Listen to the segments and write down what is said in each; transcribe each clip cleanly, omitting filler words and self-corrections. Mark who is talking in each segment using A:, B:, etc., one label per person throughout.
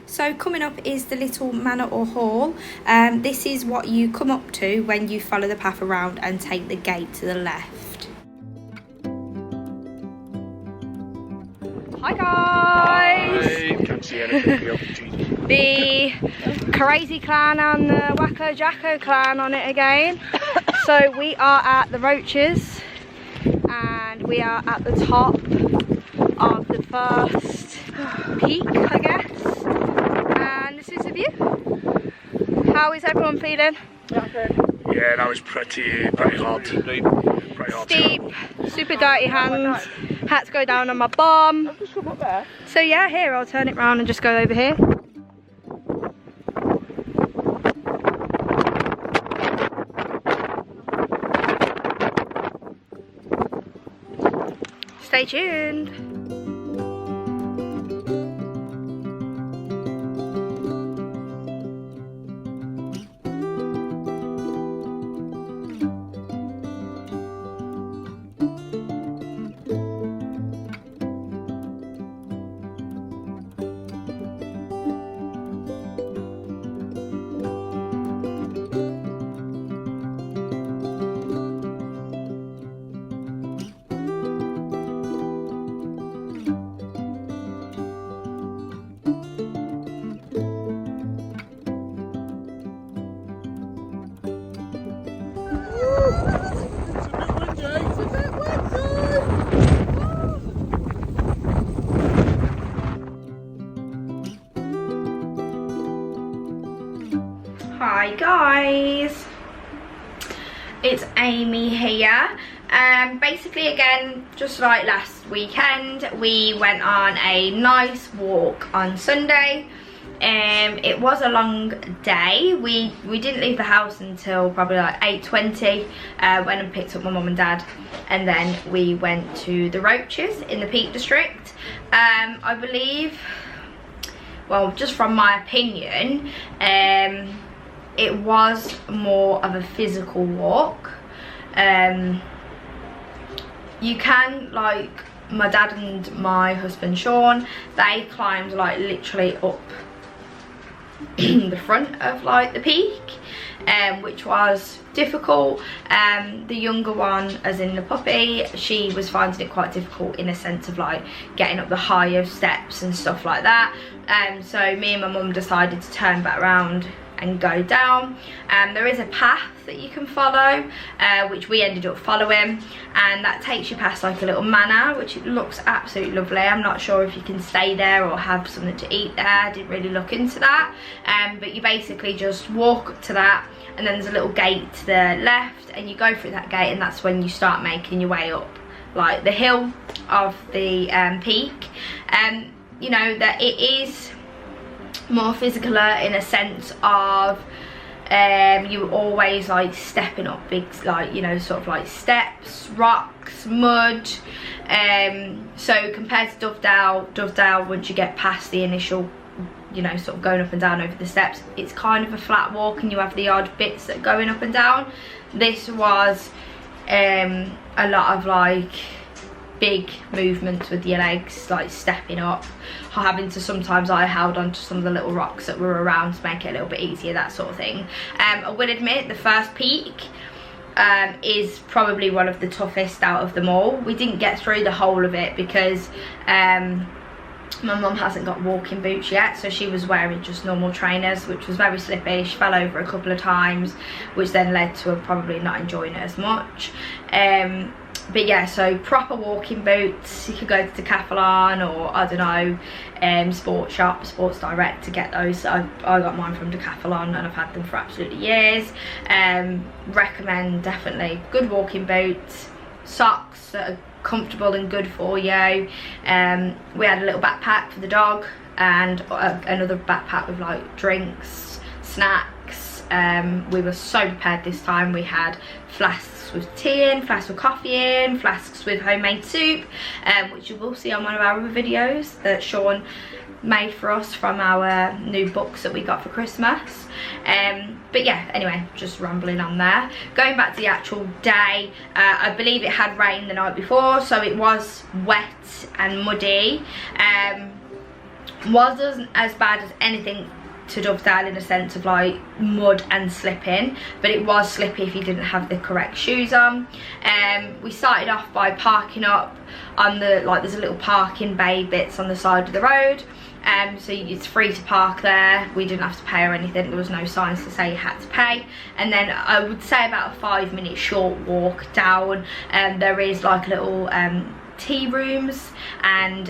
A: So coming up is the little manor or hall. This is what you come up to when you follow the path around and take the gate to the left. Hi guys!
B: Hi. Can't see anything.
A: The Kerrazy clan and the Wacko Jacko clan on it again. So we are at the Roaches and we are at the top of the first peak, I guess. And this is the view. How is everyone feeling?
B: Yeah, that was pretty hard.
A: Steep, super dirty hands. Had to go down on my bum. So yeah, here I'll turn it round and just go over here. Stay tuned. Hi guys, it's Amy here. Basically again, just like last weekend, we went on a nice walk on Sunday. It was a long day. We didn't leave the house until probably like 8:20. Went and picked up my mum and dad, and then we went to the Roaches in the Peak District. I believe, well, just from my opinion, it was more of a physical walk. You can, like, my dad and my husband Sean, they climbed like literally up the front of like the peak, which was difficult. The younger one, as in the puppy, she was finding it quite difficult in a sense of like getting up the higher steps and stuff like that. So me and my mum decided to turn back around and go down. There is a path that you can follow, which we ended up following, and that takes you past like a little manor, which looks absolutely lovely. I'm not sure if you can stay there or have something to eat there. I didn't really look into that, but you basically just walk up to that, and then there's a little gate to the left, and you go through that gate, and that's when you start making your way up like the hill of the peak. You know that it is more physical in a sense of you always like stepping up big, like, you know, sort of like steps, rocks, mud. So compared to Dovedale, once you get past the initial, you know, sort of going up and down over the steps, it's kind of a flat walk, and you have the odd bits that are going up and down. This was a lot of like big movements with your legs, like stepping up, having to, sometimes I held on to some of the little rocks that were around to make it a little bit easier, that sort of thing. I will admit the first peak is probably one of the toughest out of them all. We didn't get through the whole of it because my mum hasn't got walking boots yet, so she was wearing just normal trainers, which was very slippy. She fell over a couple of times, which then led to her probably not enjoying it as much. But yeah, so proper walking boots. You could go to Decathlon or, I don't know, Sports Shop, Sports Direct to get those. So I got mine from Decathlon, and I've had them for absolutely years. Recommend, definitely. Good walking boots, socks that are comfortable and good for you. We had a little backpack for the dog, and another backpack with like drinks, snacks, We were so prepared this time. We had flasks with tea in, flasks with coffee in, flasks with homemade soup, which you will see on one of our other videos that Sean made for us from our new books that we got for Christmas. But yeah, anyway, just rambling on there. Going back to the actual day, I believe it had rained the night before, so it was wet and muddy. Wasn't as bad as anything to Dovedale in a sense of like mud and slipping, but it was slippy if you didn't have the correct shoes on. We started off by parking up on the, like, there's a little parking bay bits on the side of the road, so it's free to park there. We didn't have to pay or anything. There was no signs to say you had to pay. And then I would say about a 5-minute short walk down, there is like a little tea rooms, and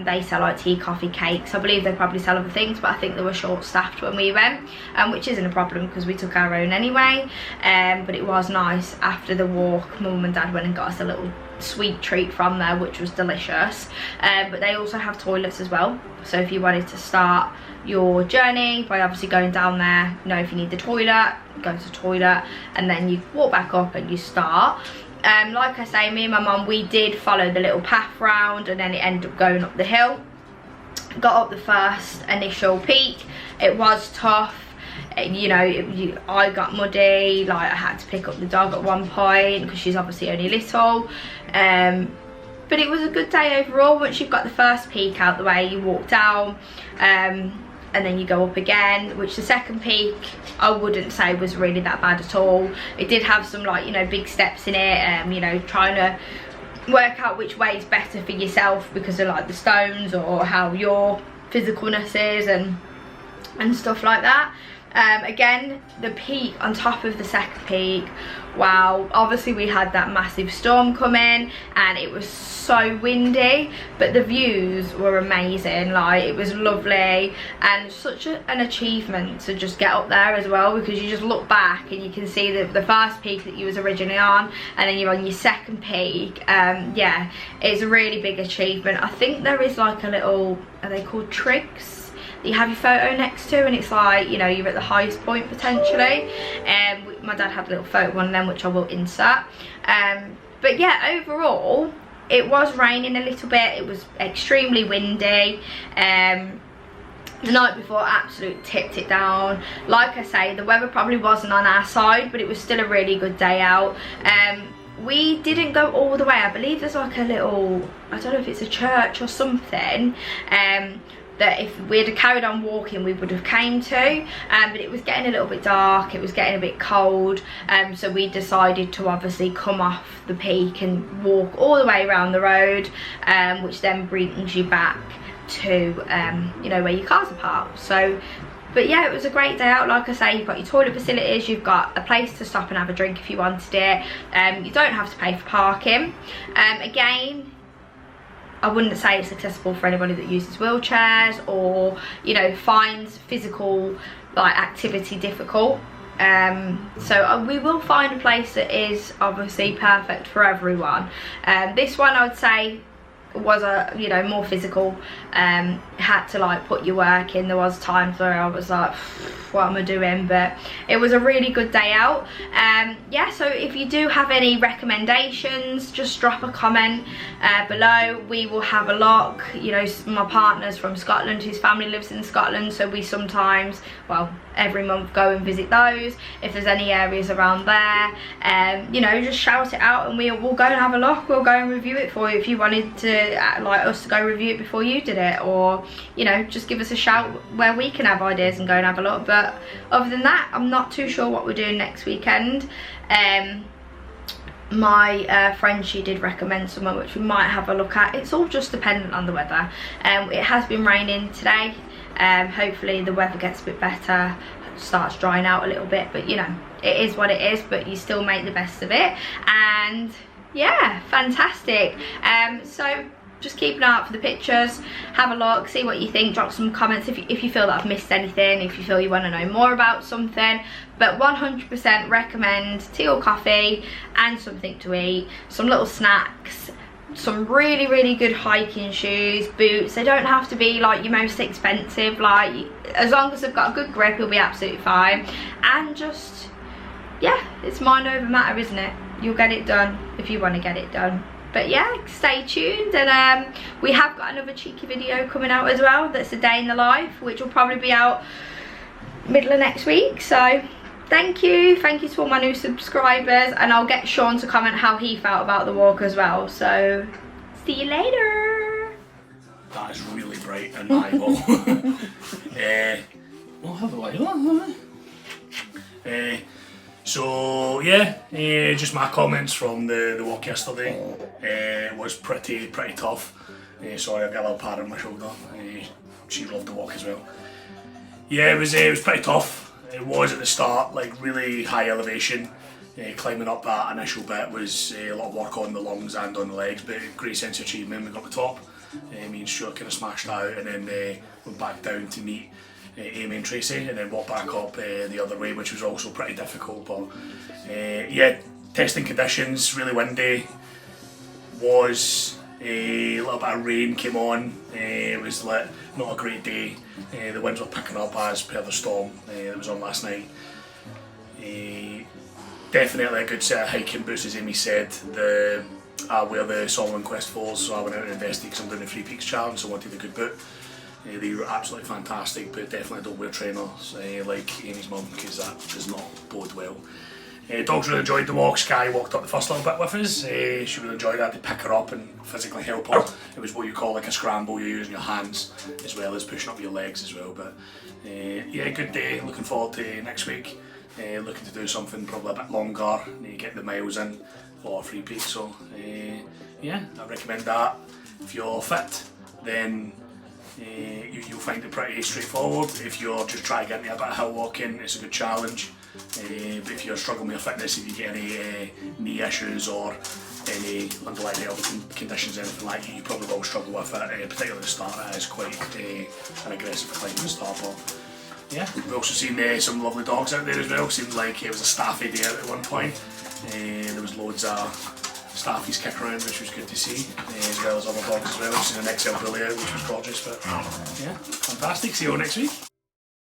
A: they sell like tea, coffee, cakes. I believe they probably sell other things, but I think they were short staffed when we went, which isn't a problem because we took our own anyway. But it was nice. After the walk, Mum and Dad went and got us a little sweet treat from there, which was delicious. But they also have toilets as well, so if you wanted to start your journey by obviously going down there, you know, if you need the toilet, go to the toilet, and then you walk back up and you start. Like I say, me and my mum, we did follow the little path round, and then it ended up going up the hill. Got up the first initial peak. It was tough, you know. I got muddy, like I had to pick up the dog at one point because she's obviously only little. But it was a good day overall. Once you've got the first peak out the way, you walk down, and then you go up again, which the second peak I wouldn't say was really that bad at all. It did have some, like, you know, big steps in it, you know, trying to work out which way is better for yourself because of like the stones or how your physicalness is and stuff like that. Again, the peak on top of the second peak, wow, obviously we had that massive storm coming and it was so windy, but the views were amazing. Like, it was lovely and such an achievement to just get up there as well, because you just look back and you can see the first peak that you was originally on, and then you're on your second peak. Yeah, it's a really big achievement. I think there is like a little, are they called trigs, you have your photo next to, and it's like, you know, you're at the highest point potentially. My dad had a little photo one of them, which I will insert. But yeah, overall it was raining a little bit. It was extremely windy. The night before absolutely tipped it down. Like I say, the weather probably wasn't on our side, but it was still a really good day out. We didn't go all the way. I believe there's like a little, I don't know if it's a church or something, that if we had carried on walking we would have came to, but it was getting a little bit dark, it was getting a bit cold, so we decided to obviously come off the peak and walk all the way around the road, which then brings you back to you know, where your cars are parked. So, but yeah, it was a great day out. Like I say, you've got your toilet facilities, you've got a place to stop and have a drink if you wanted it. You don't have to pay for parking. Again, I wouldn't say it's accessible for anybody that uses wheelchairs or, you know, finds physical like activity difficult. So we will find a place that is obviously perfect for everyone. This one I would say was a, you know, more physical, had to like put your work in. There was times where I was like, what am I doing? But it was a really good day out. Yeah, so if you do have any recommendations, just drop a comment below. We will have a look. You know, my partner's from Scotland, his family lives in Scotland, so we sometimes, well, every month go and visit those. If there's any areas around there, you know, just shout it out and we'll go and have a look. We'll go and review it for you if you wanted to like us to go review it before you did it, or, you know, just give us a shout where we can have ideas and go and have a look. But other than that, I'm not too sure what we're doing next weekend. My friend, she did recommend somewhere which we might have a look at. It's all just dependent on the weather. It has been raining today. Hopefully the weather gets a bit better, starts drying out a little bit, but you know, it is what it is, but you still make the best of it. And yeah, fantastic. So just keep an eye out for the pictures, have a look, see what you think, drop some comments if you feel that I've missed anything, if you feel you want to know more about something. But 100% recommend tea or coffee and something to eat, some little snacks. some really, really good hiking shoes, boots. They don't have to be like your most expensive, like as long as they've got a good grip, you'll be absolutely fine. And just, yeah, it's mind over matter, isn't it? You'll get it done if you want to get it done. But yeah, stay tuned, and we have got another cheeky video coming out as well, that's a day in the life, which will probably be out middle of next week. So thank you to all my new subscribers, and I'll get Sean to comment how he felt about the walk as well. So see you later.
B: That is really bright and eyeball. Well, how do I so yeah, just my comments from the walk yesterday. It was pretty tough. Sorry, I got a little pad on my shoulder. She loved the walk as well. Yeah, it was pretty tough. It was at the start, like really high elevation. Climbing up that initial bit was a lot of work on the lungs and on the legs, but great sense of achievement. We got the top. Me and Stuart kind of smashed out, and then went back down to meet Amy and Tracy, and then walked back up the other way, which was also pretty difficult. But yeah, testing conditions, really windy. Was a little bit of rain came on. It was not a great day. The winds were picking up as per the storm that was on last night. Definitely a good set of hiking boots, as Amy said. I wear the Solomon Quest 4s, so I went out and invested because I'm doing the 3 Peaks challenge, so I wanted a good boot. They were absolutely fantastic, but definitely don't wear trainers like Amy's mum, because that does not bode well. Dogs really enjoyed the walk. Sky walked up the first little bit with us. She really enjoyed that. To pick her up and physically help her. It was what you call like a scramble. You're using your hands as well as pushing up your legs as well. But yeah, good day. Looking forward to next week. Looking to do something probably a bit longer. Get the miles in for 3 Peaks. So yeah, I recommend that. If you're fit, then you'll find it pretty straightforward. If you're just trying to get into a bit of hill walking, it's a good challenge. But if you're struggling with your fitness, if you get any knee issues or any underlying health conditions, anything like that, you probably will struggle with it, particularly at the start. It is quite an aggressive climb at the start. But yeah, we've also seen some lovely dogs out there as well. Seemed like it was a staffy day out at one point. There was loads of staffies kicking around, which was good to see, as well as other dogs as well. We've seen an XL bully out, which was gorgeous. But yeah, fantastic. See you all next week.